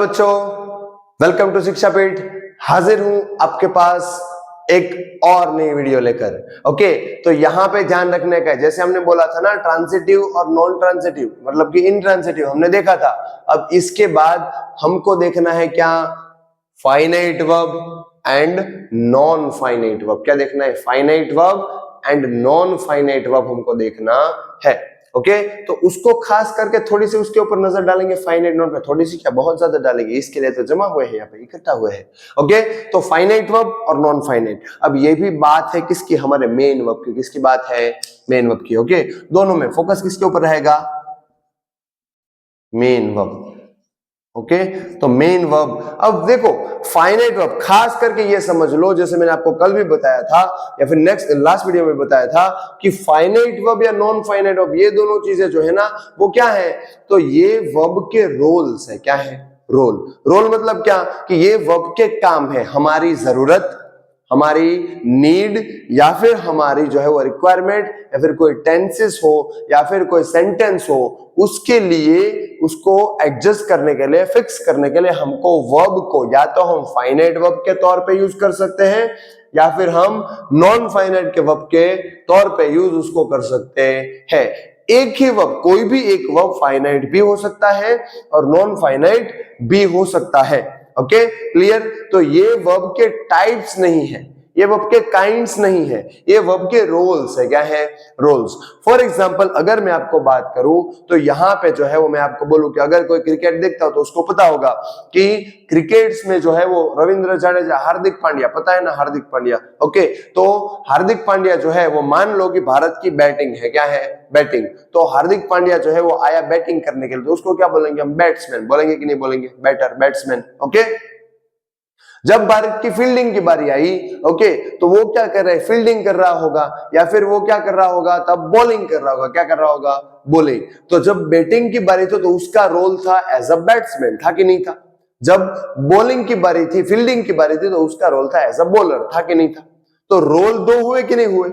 बच्चों, welcome to शिक्षा पीठ। हाजिर हूं आपके पास एक और नई वीडियो लेकर। ओके, तो यहां पे ध्यान रखने का है, जैसे हमने बोला था ना ट्रांजिटिव और नॉन ट्रांजिटिव, मतलब कि इनट्रांजिटिव हमने देखा था। अब इसके बाद हमको देखना है क्या, finite verb and non finite verb. क्या देखना है, finite verb and non finite verb हमको देखना है। ओके, तो उसको खास करके थोड़ी सी उसके ऊपर नजर डालेंगे, फाइनाइट नॉन पे थोड़ी सी क्या, बहुत ज्यादा डालेंगे, इसके लिए तो जमा हुए हैं यहाँ पे, इकट्ठा हुए हैं। ओके, तो फाइनाइट वर्ब और नॉन फाइनाइट। अब ये भी बात है किसकी, हमारे मेन वर्ब की। किसकी बात है, मेन वर्ब की। ओके, दोनों में फोकस किसके ऊपर रहेगा, मेन वर्ब। ओके, तो मेन वर्ब। अब देखो फाइनाइट वर्ब खास करके ये समझ लो, जैसे मैंने आपको कल भी बताया था या फिर लास्ट वीडियो में बताया था कि फाइनाइट वर्ब या नॉन फाइनाइट वर्ब, ये दोनों चीजें जो है ना वो क्या है, तो ये वर्ब के रोल्स है। क्या है, रोल मतलब क्या, कि ये वर्ब के काम है, हमारी जरूरत, हमारी नीड, या फिर हमारी जो है वो रिक्वायरमेंट, या फिर कोई टेंसेस हो, या फिर कोई सेंटेंस हो, उसके लिए उसको एडजस्ट करने के लिए, फिक्स करने के लिए हमको वर्ब को या तो हम फाइनाइट वर्ब के तौर पे यूज कर सकते हैं, या फिर हम नॉन फाइनाइट के वर्ब के तौर पे यूज उसको कर सकते हैं। एक ही वर्ब, कोई भी एक वर्ब फाइनाइट भी हो सकता है और नॉन फाइनाइट भी हो सकता है। Okay, clear. तो ये वर्ब के टाइप्स नहीं है, ये वर्ब के काइंड्स नहीं है, ये वर्ब के रोल्स है। क्या है, रोल्स। फॉर एग्जांपल अगर मैं आपको बात करूं तो यहां पे जो है वो मैं आपको बोलूं कि अगर कोई क्रिकेट देखता हो तो उसको पता होगा कि क्रिकेट्स में जो है वो रविंद्र जडेजा, हार्दिक पांड्या, पता है ना हार्दिक पांड्या। ओके, तो हार्दिक पांड्या जो है वो मान लो कि भारत की बैटिंग है। क्या है, बैटिंग। तो हार्दिक पांड्या जो है वो आया बैटिंग करने के लिए, तो उसको क्या बोलेंगे हम, बैट्समैन बोलेंगे कि नहीं बोलेंगे, बैटर, बैट्समैन। ओके, जब भारत की फील्डिंग की बारी आई, ओके, तो वो क्या कर रहा है, फील्डिंग कर रहा होगा, या फिर वो क्या कर रहा होगा, तब बॉलिंग कर रहा होगा। क्या कर रहा होगा, बॉलिंग। तो जब बैटिंग की बारी थी तो उसका रोल था एज अ बैट्समैन, था कि नहीं था। जब बॉलिंग की बारी थी, फील्डिंग की बारी थी, तो उसका रोल था एज अ बॉलर, था कि नहीं था। तो रोल दो हुए कि नहीं हुए,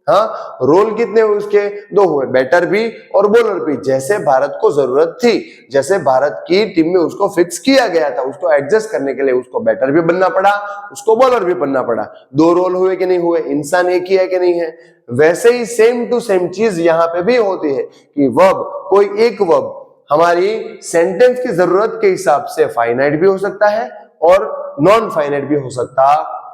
हाँ, रोल कितने हुए उसके, दो हुए, बैटर भी और बॉलर भी। जैसे भारत को जरूरत थी, जैसे भारत की टीम में उसको फिक्स किया गया था, उसको एडजस्ट करने के लिए उसको बैटर भी बनना पड़ा, उसको बॉलर भी बनना पड़ा। दो रोल हुए कि नहीं हुए, इंसान एक ही है कि नहीं है। वैसे ही सेम टू सेम चीज यहां पे भी होती है कि वर्ब, कोई एक वर्ब हमारी सेंटेंस की जरूरत के हिसाब से फाइनाइट भी हो सकता है और नॉन फाइनाइट भी हो सकता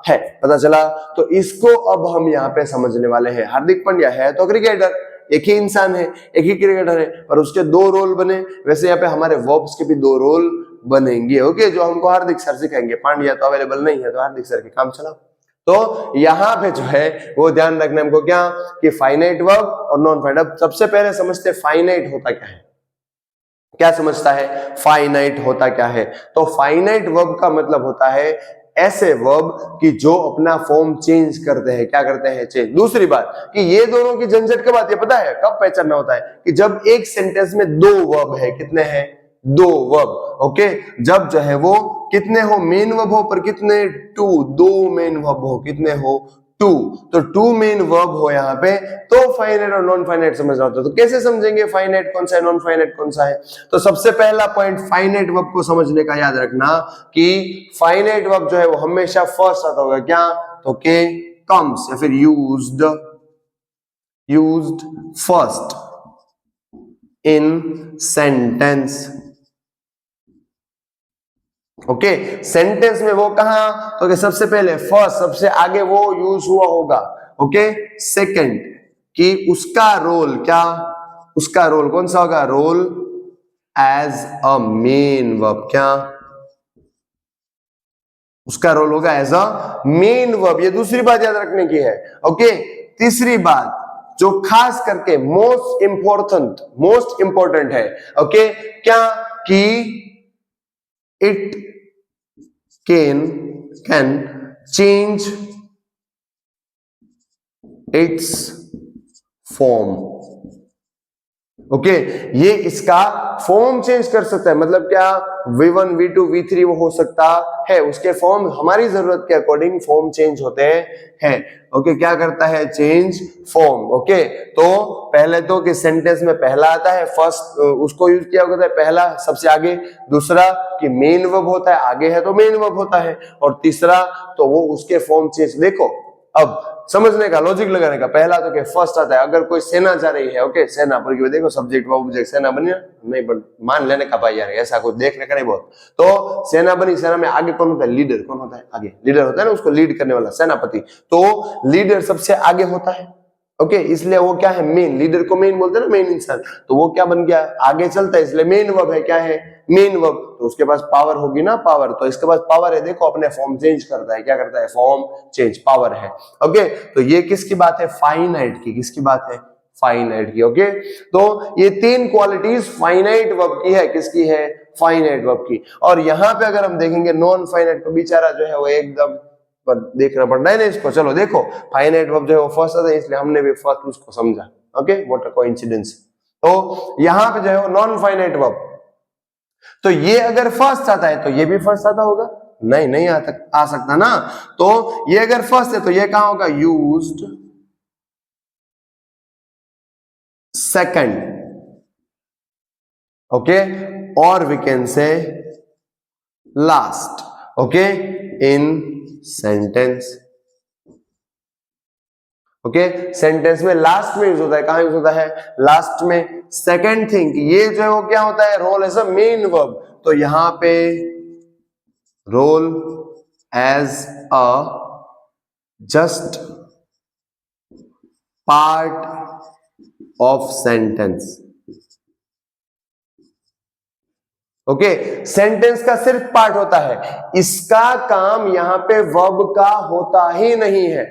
है। पता चला। तो इसको अब हम यहाँ पे समझने वाले हैं। हार्दिक पांड्या है तो क्रिकेटर, एक ही इंसान है, एक ही क्रिकेटर है, पर उसके दो रोल बने। वैसे यहाँ पे हमारे वर्ब्स के भी दो रोल बनेंगे। ओके, जो हमको हार्दिक सर सिखाएंगे। पांड्या तो अवेलेबल नहीं है तो हार्दिक सर के काम चला। तो यहाँ पे जो है वो ध्यान रखना हमको क्या, कि फाइनाइट वर्ब और नॉन फाइनाइट। अब सबसे पहले समझते फाइनाइट होता क्या है। क्या समझता है, फाइनाइट होता क्या है। तो फाइनाइट वर्ब का मतलब होता है ऐसे वर्ब कि जो अपना फॉर्म चेंज करते हैं। क्या करते हैं, चेंज। दूसरी बात कि ये दोनों की झंझट कब आती है पता है, कब पहचानना होता है, कि जब एक सेंटेंस में दो वर्ब है। कितने हैं, दो वर्ब। ओके, जब जो है वो कितने हो, मेन वर्ब हो, पर कितने, टू, दो मेन वर्ब हो, कितने हो, टू। तो टू मेन वर्ब हो यहाँ पे, तो फाइनाइट और नॉन फाइनाइट समझना होता है। तो कैसे समझेंगे फाइनाइट कौन सा है, नॉन फाइनाइट कौन सा है। तो सबसे पहला पॉइंट फाइनाइट वर्ब को समझने का याद रखना कि फाइनाइट वर्ब जो है वो हमेशा फर्स्ट आता होगा। क्या, तो के, कम्स, या फिर used first in sentence. Okay, sentence में वो कहां, तो सबसे पहले फर्स्ट, सबसे आगे वो यूज हुआ होगा। ओके, सेकंड कि उसका रोल क्या, उसका रोल कौन सा होगा, role as a main verb. क्या, उसका रोल होगा एज अ मेन वर्ब। ये दूसरी बात याद रखने की है। ओके, तीसरी बात जो खास करके मोस्ट इंपॉर्टेंट है। ओके, क्या, कि it can change its form। Okay ये इसका फॉर्म चेंज कर सकता है, मतलब क्या v1 v2 v3 वो हो सकता है, उसके फॉर्म हमारी जरूरत के अकॉर्डिंग फॉर्म चेंज होते हैं। ओके क्या करता है, चेंज फॉर्म। ओके तो पहले तो कि सेंटेंस में पहला आता है फर्स्ट, उसको यूज किया होता है पहला सबसे आगे, दूसरा कि मेन वर्ब होता है आगे है तो मेन वर्ब होता है, और तीसरा तो वो उसके फॉर्म चेंज। देखो अब समझने का, लॉजिक लगाने का, पहला तो क्या फर्स्ट आता है, अगर कोई सेना जा रही है, ओके सेना पर देखो सब्जेक्ट वर्ब ऑब्जेक्ट सेना बनी नहीं, बन मान लेने का भाई यार ऐसा कुछ देखने का नहीं बहुत, तो सेना बनी, सेना में आगे कौन होता है, लीडर कौन होता है, आगे लीडर होता है ना, उसको लीड करने वाला सेनापति, तो लीडर सबसे आगे होता है। ओके इसलिए वो क्या है, मेन, लीडर को मेन बोलते हैं ना, मेन इंसान, तो वो क्या बन गया, आगे चलता है, इसलिए मेन वर्ब है, क्या है, मेन वर्ब, तो उसके पास पावर होगी ना, पावर, तो इसके पास पावर है, देखो अपने फॉर्म चेंज करता है, क्या करता है, फॉर्म चेंज, पावर है। ओके तो ये किसकी बात है, फाइनाइट की, किसकी बात है, फाइनाइट की। ओके तो ये तीन क्वालिटीज फाइनाइट वर्ब की है, किसकी है, फाइनाइट वर्ब की। और यहां पे अगर हम देखेंगे नॉन फाइनाइट को बेचारा जो है वो एकदम पर देखना पड़ता है ना इसको। चलो देखो फाइनाइट वर्ब जो है वो फर्स्ट आता है, इसलिए हमने भी फर्स्ट उसको समझा। Okay what a coincidence. तो यहां पे जो है वो नॉन फाइनाइट वर्ब, तो ये अगर फर्स्ट आता है तो ये भी फर्स्ट आता होगा, नहीं नहीं आ सकता ना, तो ये अगर फर्स्ट है तो ये कहां होगा, यूज्ड सेकंड। ओके और we can say last. Okay in sentence. Okay sentence में लास्ट में यूज होता है, कहां यूज होता है, लास्ट में। सेकंड थिंग ये जो है वो क्या होता है, role as a main verb, तो यहां पे role as a just part of sentence. Okay sentence का सिर्फ पार्ट होता है, इसका काम यहां पे वर्ब का होता ही नहीं है।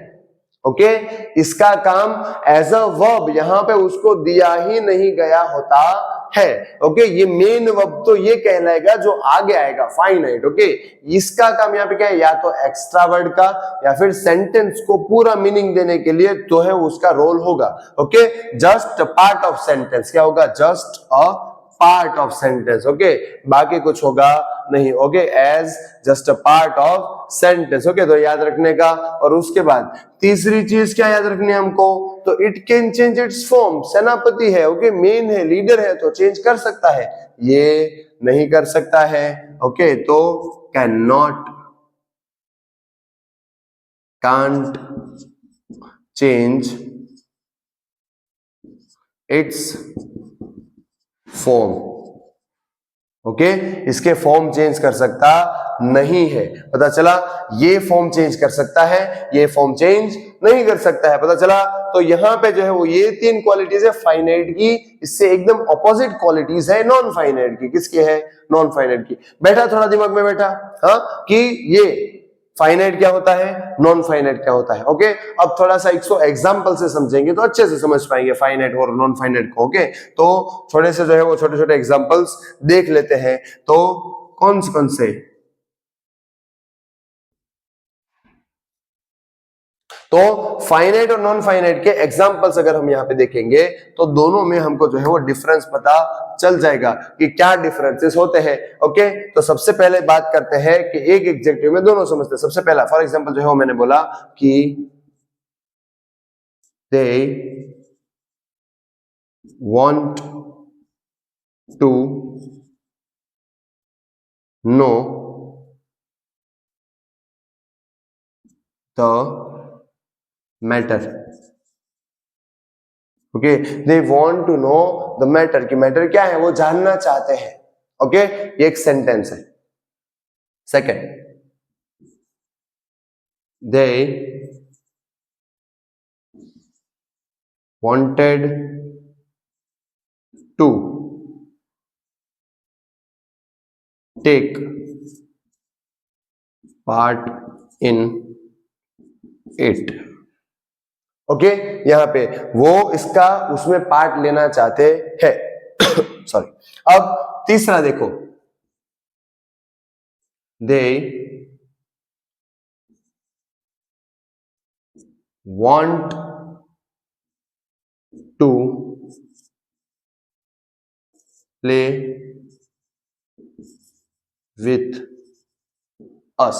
ओके इसका काम एज अ वर्ब यहां पे उसको दिया ही नहीं गया होता है। ओके ये मेन वर्ब तो ये कहलाएगा जो आगे आएगा, फाइनाइट। ओके इसका काम यहाँ पे क्या है, या तो एक्स्ट्रा वर्ड का या फिर सेंटेंस को पूरा मीनिंग देने के लिए जो है उसका रोल होगा। Okay just part of sentence, क्या होगा, just a part of sentence. Okay बाकी कुछ होगा नहीं। Okay as just a part of sentence. Okay तो याद रखने का। और उसके बाद तीसरी चीज क्या याद रखनी है हमको, तो it can change it's form, सेनापति है, ओके मेन है, लीडर है, तो चेंज कर सकता है, ये नहीं कर सकता है। ओके तो can not, can't change it's form. Okay इसके फॉर्म चेंज कर सकता नहीं है। पता चला, ये फॉर्म चेंज कर सकता है, ये फॉर्म चेंज नहीं कर सकता है। पता चला, तो यहां पे जो है वो ये तीन क्वालिटीज है फाइनाइट की, इससे एकदम ऑपोजिट क्वालिटीज है नॉन फाइनाइट की। किसकी है, नॉन फाइनाइट की। बैठा थोड़ा दिमाग में बैठा, हाँ कि ये फाइनाइट क्या होता है, नॉन फाइनाइट क्या होता है। ओके अब थोड़ा सा 100 एग्जांपल से समझेंगे तो अच्छे से समझ पाएंगे फाइनाइट और नॉन फाइनाइट को। ओके तो थोड़े से जो है वो छोटे छोटे एग्जांपल्स देख लेते हैं। तो कौन से, तो फाइनाइट और नॉन फाइनाइट के एग्जांपल्स अगर हम यहाँ पे देखेंगे तो दोनों में हमको जो है वो डिफरेंस पता चल जाएगा कि क्या डिफरेंसेस होते हैं। ओके तो सबसे पहले बात करते हैं कि एक एग्जेक्टिव में दोनों समझते हैं। सबसे पहला फॉर एग्जांपल जो है वो मैंने बोला कि they want to know the matter। Okay they want to know the matter, कि मैटर क्या है वो जानना चाहते हैं। ओके ये एक सेंटेंस है। Second, they wanted to take part in it। Okay यहां पे वो इसका उसमें पार्ट लेना चाहते हैं। सॉरी अब तीसरा देखो, दे want to play with us.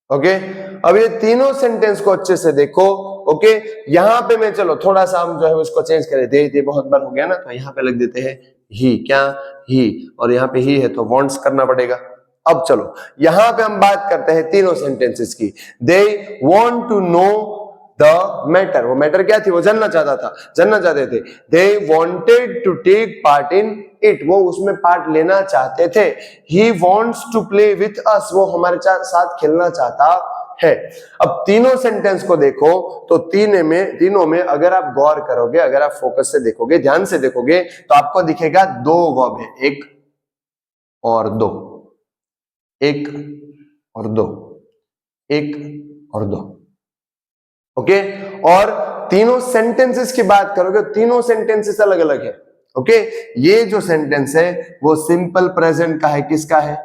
Okay, अब ये तीनों सेंटेंस को अच्छे से देखो। ओके, यहां पे मैं चलो थोड़ा सा हम जो है उसको चेंज करें, दे बहुत बार हो गया ना, तो यहां पे लग देते हैं ही, क्या ही, और यहाँ पे ही है तो वांट्स करना पड़ेगा। अब चलो यहां पे हम बात करते हैं तीनों सेंटेंसेस की। They want to know the matter, वो मैटर क्या थी, वो जानना चाहते थे। They wanted to take part in it, वो उसमें पार्ट लेना चाहते थे। He wants to play with us, वो हमारे साथ खेलना चाहता है। अब तीनों सेंटेंस को देखो तो तीनों में अगर आप गौर करोगे, अगर आप फोकस से देखोगे, ध्यान से देखोगे, तो आपको दिखेगा दो वर्ब है, एक और दो, एक और दो, एक और दो। ओके, और तीनों सेंटेंसेस की बात करोगे, तीनों सेंटेंसेस अलग अलग है। ओके, ये जो सेंटेंस है वो सिंपल प्रेजेंट का है, किसका है,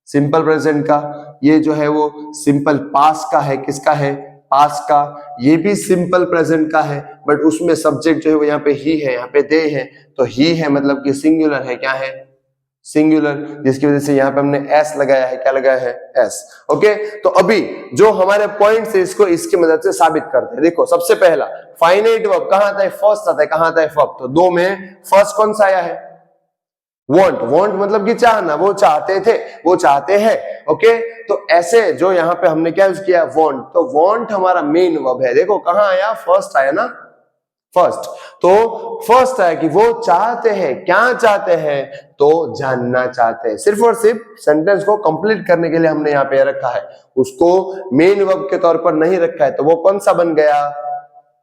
सिंपल प्रेजेंट का। ये जो है वो सिंपल पास्ट का है, किसका है, पास्ट का। ये भी सिंपल प्रेजेंट का है, बट उसमें सब्जेक्ट जो है वो यहाँ पे ही है, यहाँ पे दे है, तो ही है मतलब कि सिंगुलर है, क्या है, सिंगुलर, जिसकी वजह से यहाँ पे हमने एस लगाया है, क्या लगाया है, एस। ओके, तो अभी जो हमारे पॉइंट्स है इसको इसकी मदद से साबित करते हैं। देखो सबसे पहला फाइनाइट वर्ब कहां आता है, फर्स्ट आता है, कहां आता है, वर्ब, तो दो में फर्स्ट कौन सा आया है, वांट। वांट मतलब कि चाहना, वो चाहते थे, वो चाहते हैं। ओके, तो ऐसे जो यहाँ पे हमने क्या यूज किया, वांट, तो वांट हमारा मेन वर्ब है। देखो कहां आया, फर्स्ट आया ना, फर्स्ट, तो फर्स्ट है कि वो चाहते हैं, क्या चाहते हैं, तो जानना चाहते हैं। सिर्फ और सिर्फ सेंटेंस को कंप्लीट करने के लिए हमने यहाँ पे रखा है, उसको मेन वर्ब के तौर पर नहीं रखा है। तो वो कौन सा बन गया,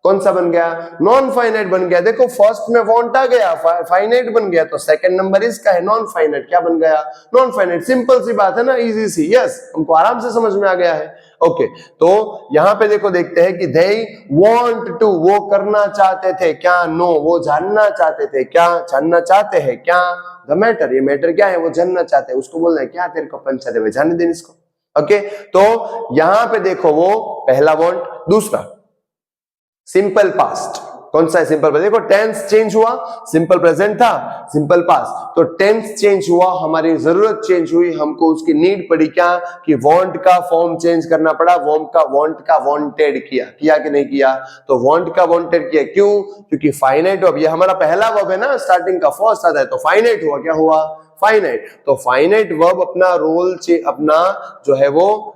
कौन सा बन गया, नॉन फाइनाइट बन गया। देखो फर्स्ट में वांट आ गया, फाइनाइट बन गया, तो सेकंड नंबर इसका है नॉन फाइनाइट, क्या बन गया, नॉन फाइनाइट। सिंपल सी बात है ना, इजी सी, यस, हमको आराम से समझ में आ गया है। ओके, तो यहां पे देखो देखते हैं कि दे वांट टू, वो करना चाहते थे, क्या, नो, वो जानना चाहते थे, क्या, जानना चाहते हैं, क्या, द मैटर, ये मैटर क्या है, वो जानना चाहते हैं, उसको बोलना है क्या, तेरे को पंचा दे, जाने दें इसको। ओके, तो यहां पे देखो वो पहला वांट, दूसरा सिंपल पास्ट, कौन सा है सिंपल पास्ट, देखो टेंस चेंज हुआ, सिंपल प्रेजेंट था, सिंपल पास्ट, तो टेंस चेंज हुआ, हमारी जरूरत चेंज हुई, हमको उसकी नीड पड़ी, क्या, कि वांट का फॉर्म चेंज करना पड़ा, वांट का वांटेड किया कि नहीं किया, तो वांट का वांटेड किया, क्यों, क्योंकि फाइनाइट वर्ब, ये हमारा पहला वर्ब है ना, स्टार्टिंग का फर्स्ट आता है, तो फाइनाइट हुआ, क्या हुआ, फाइनाइट। तो फाइनाइट वर्ब अपना रोल अपना जो है वो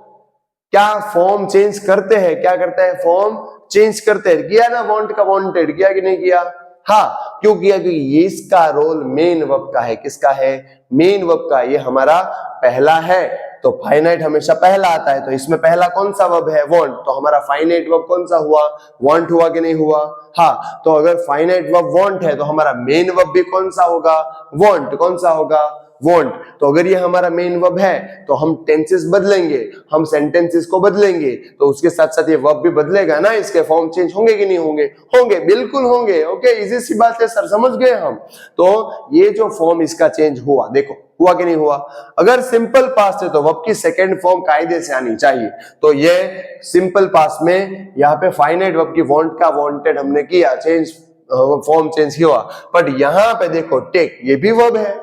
क्या फॉर्म चेंज करते हैं, क्या करता है, फॉर्म चेंज करते हैं। किया ना वांट का वांटेड, किया कि नहीं किया, हाँ, क्यों किया, क्योंकि ये इसका रोल मेन वर्ब का है, किसका है, मेन वर्ब का, ये हमारा पहला है, तो फाइनाइट हमेशा पहला आता है, तो इसमें पहला कौन सा वर्ब है, वांट, तो हमारा फाइनाइट वर्ब कौन सा हुआ, वांट हुआ कि नहीं हुआ, हाँ, तो अगर फाइनाइट वर्ब वांट है तो हमारा मेन वर्ब भी कौन सा होगा, वांट, कौन सा होगा, वांट। तो अगर ये हमारा मेन वर्ब है तो हम टेंसेस बदलेंगे, हम सेंटेंसेस को बदलेंगे, तो उसके साथ साथ ये वर्ब भी बदलेगा ना, इसके फॉर्म चेंज होंगे कि नहीं होंगे, होंगे, बिल्कुल होंगे। ओके, इजी सी बात है सर, समझ गए हम। तो ये जो फॉर्म इसका चेंज हुआ, देखो हुआ कि नहीं हुआ। अगर सिंपल पास्ट है तो वर्ब की सेकंड फॉर्म कायदे से आनी चाहिए, तो ये सिंपल पास्ट में यहाँ पे फाइनाइट वर्ब की वांट का वांटेड हमने किया, चेंज, फॉर्म चेंज हुआ, बट यहाँ पे देखो टेक, ये भी वर्ब है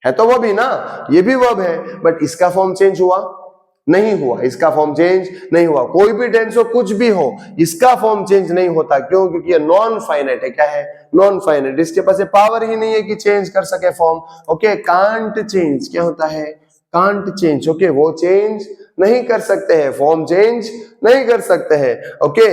तो वो भी ना, ये भी वर्ब है, बट इसका फॉर्म चेंज हुआ नहीं हुआ, इसका फॉर्म चेंज नहीं हुआ। कोई भी टेंस हो, कुछ भी हो, इसका फॉर्म चेंज नहीं होता, क्यों, क्योंकि ये नॉन फाइनाइट है, क्या है, नॉन फाइनाइट, इसके पास पावर ही नहीं है कि चेंज कर सके फॉर्म। ओके, कांट चेंज, क्या होता है, कांट चेंज। ओके, वो चेंज नहीं कर सकते हैं, फॉर्म चेंज नहीं कर सकते हैं। ओके,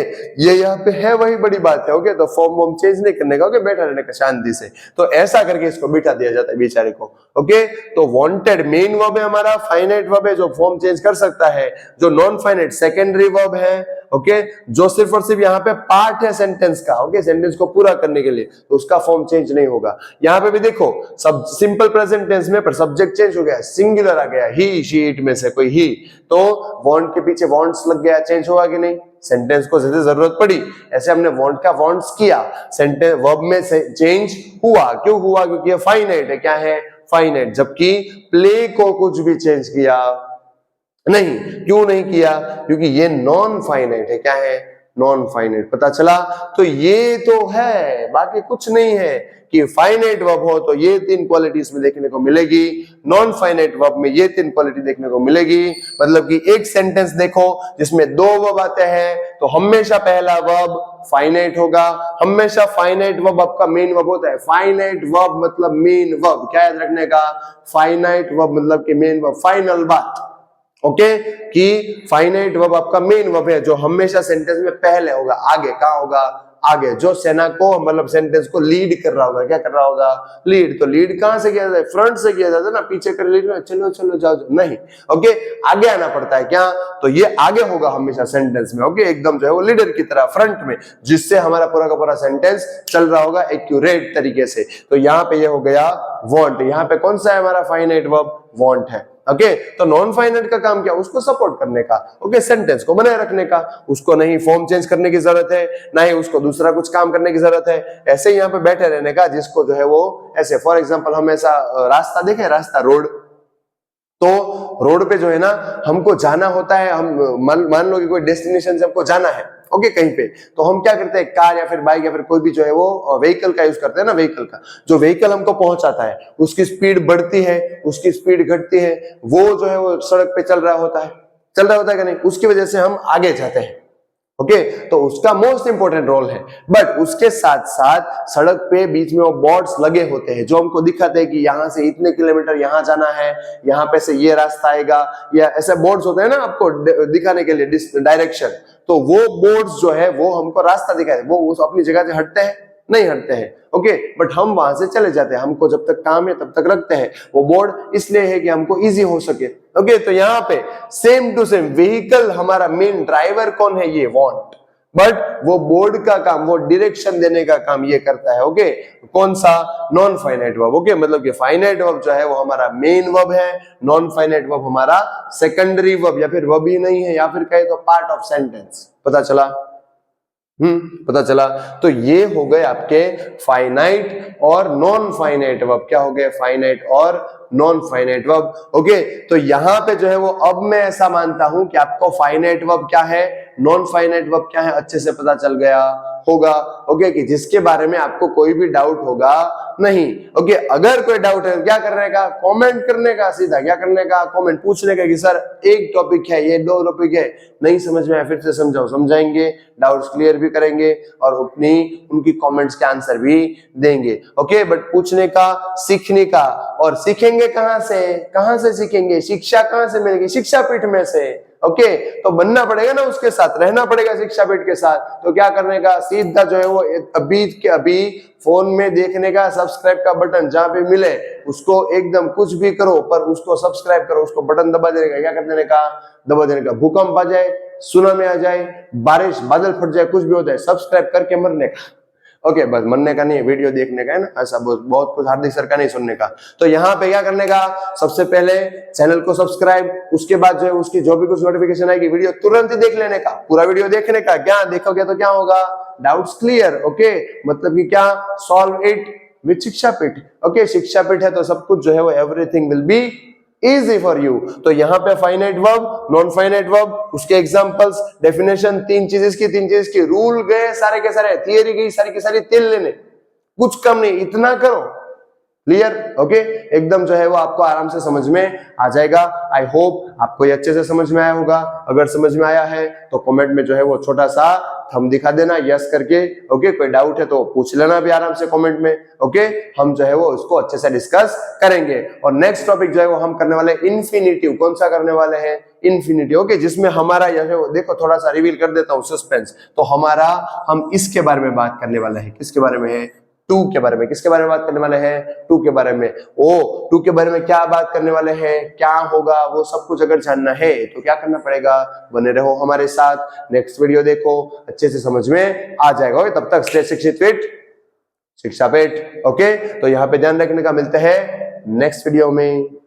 ये यहाँ पे है, वही बड़ी बात है। ओके, तो फॉर्म चेंज नहीं करने का, ओके, बैठा रहने का शांति से, तो ऐसा करके इसको बिठा दिया जाता है बेचारे को। ओके, तो वांटेड मेन वर्ब है हमारा, फाइनाइट वर्ब है जो फॉर्म चेंज कर सकता है, जो नॉन फाइनाइट सेकेंडरी वर्ब है। ओके, जो सिर्फ और सिर्फ यहाँ पे पार्ट है सेंटेंस का, ओके, सेंटेंस को पूरा करने के लिए, तो उसका फॉर्म चेंज नहीं होगा। यहाँ पे भी देखो सब सिंपल प्रेजेंट टेंस में, पर सब्जेक्ट चेंज हो गया, सिंगुलर आ गया, ही, शी, इट में से कोई ही, तो वांट के पीछे वांट्स लग गया, चेंज हुआ कि नहीं, सेंटेंस को जैसे जरूरत पड़ी ऐसे हमने वांट का वांट्स किया, सेंटेंस वर्ब में चेंज हुआ, क्यों हुआ, क्योंकि ये फाइनाइट है, क्या है, फाइनाइट। जबकि प्ले को कुछ भी चेंज किया नहीं, क्यों नहीं किया, क्योंकि ये नॉन फाइनाइट है, क्या है, नॉन फाइनाइट। पता चला? तो ये तो है, बाकी कुछ नहीं है कि फाइनाइट वर्ब हो तो ये 3 क्वालिटीज में देखने को मिलेगी, नॉन फाइनाइट वर्ब में ये 3 क्वालिटी देखने को मिलेगी। मतलब कि एक सेंटेंस देखो जिसमें 2 वर्ब आते हैं तो हमेशा पहला वर्ब फाइनाइट होगा, हमेशा फाइनाइट वर्ब आपका मेन वर्ब होता है। फाइनाइट वर्ब मतलब मेन वर्ब, क्या याद रखने का? फाइनाइट वर्ब मतलब कि मेन वर्ब, फाइनल बात। ओके कि फाइनाइट वर्ब आपका मेन वर्ब है जो हमेशा सेंटेंस में पहले होगा। आगे कहां होगा? आगे, जो सेना को मतलब सेंटेंस को लीड कर रहा होगा। क्या कर रहा होगा? लीड। तो लीड कहां से किया जाता है? फ्रंट से किया जाता है ना, पीछे कर लीड में चलो चलो जाओ नहीं। ओके, आगे आना पड़ता है। क्या? तो ये आगे होगा हमेशा सेंटेंस में। ओके, एकदम जो है वो लीडर की तरह फ्रंट में, जिससे हमारा पूरा का पूरा सेंटेंस चल रहा होगा एक्यूरेट तरीके से। तो यहाँ पे ये हो गया वांट। यहाँ पे कौन सा है हमारा फाइनाइट वर्ब? वांट है। ओके, तो नॉन फाइनाइट का काम क्या? उसको सपोर्ट करने का। ओके, सेंटेंस को बनाए रखने का। उसको नहीं फॉर्म चेंज करने की जरूरत है, ना ही उसको दूसरा कुछ काम करने की जरूरत है। ऐसे ही यहाँ पे बैठे रहने का, जिसको जो है वो ऐसे, फॉर एग्जांपल हम ऐसा रास्ता देखें, रास्ता रोड, तो रोड पे जो है ना हमको जाना होता है। हम मान लो कि कोई डेस्टिनेशन से हमको जाना है, ओके, कहीं पे, तो हम क्या करते हैं? कार या फिर बाइक या फिर कोई भी जो है वो व्हीकल का यूज करते हैं ना। व्हीकल का जो व्हीकल हमको पहुंचाता है उसकी स्पीड बढ़ती है, उसकी स्पीड घटती है, वो जो है वो सड़क पे चल रहा होता है कि नहीं, उसकी वजह से हम आगे जाते हैं। ओके, तो उसका मोस्ट इंपोर्टेंट रोल है। बट उसके साथ साथ सड़क पे बीच में वो बोर्ड्स लगे होते हैं जो हमको दिखाते हैं कि यहाँ से इतने किलोमीटर यहाँ जाना है, यहाँ पे से ये रास्ता आएगा, या ऐसे बोर्ड्स होते हैं ना आपको दिखाने के लिए डायरेक्शन। तो वो बोर्ड्स जो है वो हमको रास्ता दिखाते हैं। वो उस अपनी जगह से हटते हैं? नहीं हटते हैं। ओके, बट हम वहां से चले जाते हैं। हमको जब तक काम है तब तक रखते हैं। वो बोर्ड इसलिए है कि हमको इजी हो सके। ओके, तो यहाँ पे सेम टू सेम व्हीकल हमारा मेन ड्राइवर कौन है? ये वांट। बट वो बोर्ड का काम, वो डायरेक्शन देने का काम ये करता है। ओके, कौन सा? Non finite verb. ओके, मतलब कि फाइनाइट वर्ब जो है वो हमारा मेन वर्ब है, नॉन फाइनाइट वर्ब हमारा सेकेंडरी वर्ब, या फिर वर्ब ही नहीं है, या फिर कहे तो पार्ट ऑफ सेंटेंस। पता चला? पता चला? तो ये हो गए आपके फाइनाइट और नॉन फाइनाइट वर्ब। क्या हो गए? फाइनाइट और नॉन फाइनाइट वर्ब। ओके, तो यहां पे जो है वो अब मैं ऐसा मानता हूं कि आपको फाइनाइट वर्ब क्या है, नॉन फाइनाइट वर्ब क्या है, अच्छे से पता चल गया होगा। ओके, कि जिसके बारे में आपको कोई भी डाउट होगा नहीं। ओके, अगर कोई डाउट है क्या करने का? कमेंट करने का। सीधा क्या करने का? कमेंट पूछने का कि सर एक टॉपिक है, ये 2 टॉपिक है, नहीं समझ में आया फिर से समझाओ। समझाएंगे, डाउट्स क्लियर भी करेंगे और उनकी कमेंट्स के आंसर भी देंगे। ओके, बट पूछने का, सीखने का। और सीखेंगे कहां से सीखेंगे? शिक्षा कहां से मिलेगी? शिक्षा पीठ में से। ओके, तो बनना पड़ेगा ना, उसके साथ रहना पड़ेगा शिक्षा पीठ के साथ। तो क्या करने का? सीधा जो है वो अभी के अभी फोन में देखने का सब्सक्राइब का बटन जहां पे मिले उसको एकदम कुछ भी करो पर उसको सब्सक्राइब करो, उसको बटन दबा देने का। क्या कर देने का? दबा देने का। भूकंप आ जाए, सुनामी आ जाए, बारिश, बादल फट जाए, कुछ भी हो जाए, सब्सक्राइब करके मरने का। ओके, बस मरने का नहीं है, वीडियो देखने का है ना, ऐसा बहुत कुछ हार्दिक सर का नहीं सुनने का। तो यहाँ पे क्या करने का? सबसे पहले चैनल को सब्सक्राइब, उसके बाद जो है उसकी जो भी कुछ नोटिफिकेशन आएगी वीडियो तुरंत ही देख लेने का, पूरा वीडियो देखने का। क्या देखोगे तो क्या होगा? Doubts clear. ओके, मतलब कि क्या? सॉल्व इट विद शिक्षा पीठ। ओके, शिक्षा पीठ है तो सब कुछ जो है वो everything will be easy for you. तो यहाँ पे finite verb, non finite verb, उसके एग्जांपल्स, डेफिनेशन, तीन चीजें की रूल गए सारे के सारे, थियरी गई सारी की सारी, तेल लेने, कुछ कम नहीं, इतना करो। क्लियर? ओके, एकदम जो है वो आपको आराम से समझ में आ जाएगा। आई होप आपको ये अच्छे से समझ में आया होगा। अगर समझ में आया है तो कमेंट में जो है वो छोटा सा थंब दिखा देना यस करके। ओके, कोई डाउट है तो पूछ लेना भी आराम से कमेंट में। ओके, हम जो है वो उसको अच्छे से डिस्कस करेंगे। और नेक्स्ट टॉपिक जो है वो हम करने वाले इन्फिनिटिव। कौन सा करने वाले हैं? इन्फिनिटिव। ओके, जिसमें हमारा जो देखो थोड़ा सा रिवील कर देता हूं, सस्पेंस। तो हम इसके बारे में बात करने वाले हैं। किसके बारे में है? टू के बारे में। किसके बारे में बात करने वाले हैं? टू के बारे में। टू के बारे में क्या बात करने वाले हैं, क्या होगा, वो सब कुछ अगर जानना है तो क्या करना पड़ेगा? बने रहो हमारे साथ, नेक्स्ट वीडियो देखो, अच्छे से समझ में आ जाएगा। तब तक स्टे शिक्षित फिट शिक्षा पेट। ओके, तो यहाँ पे ध्यान रखने का। मिलते हैं नेक्स्ट वीडियो में।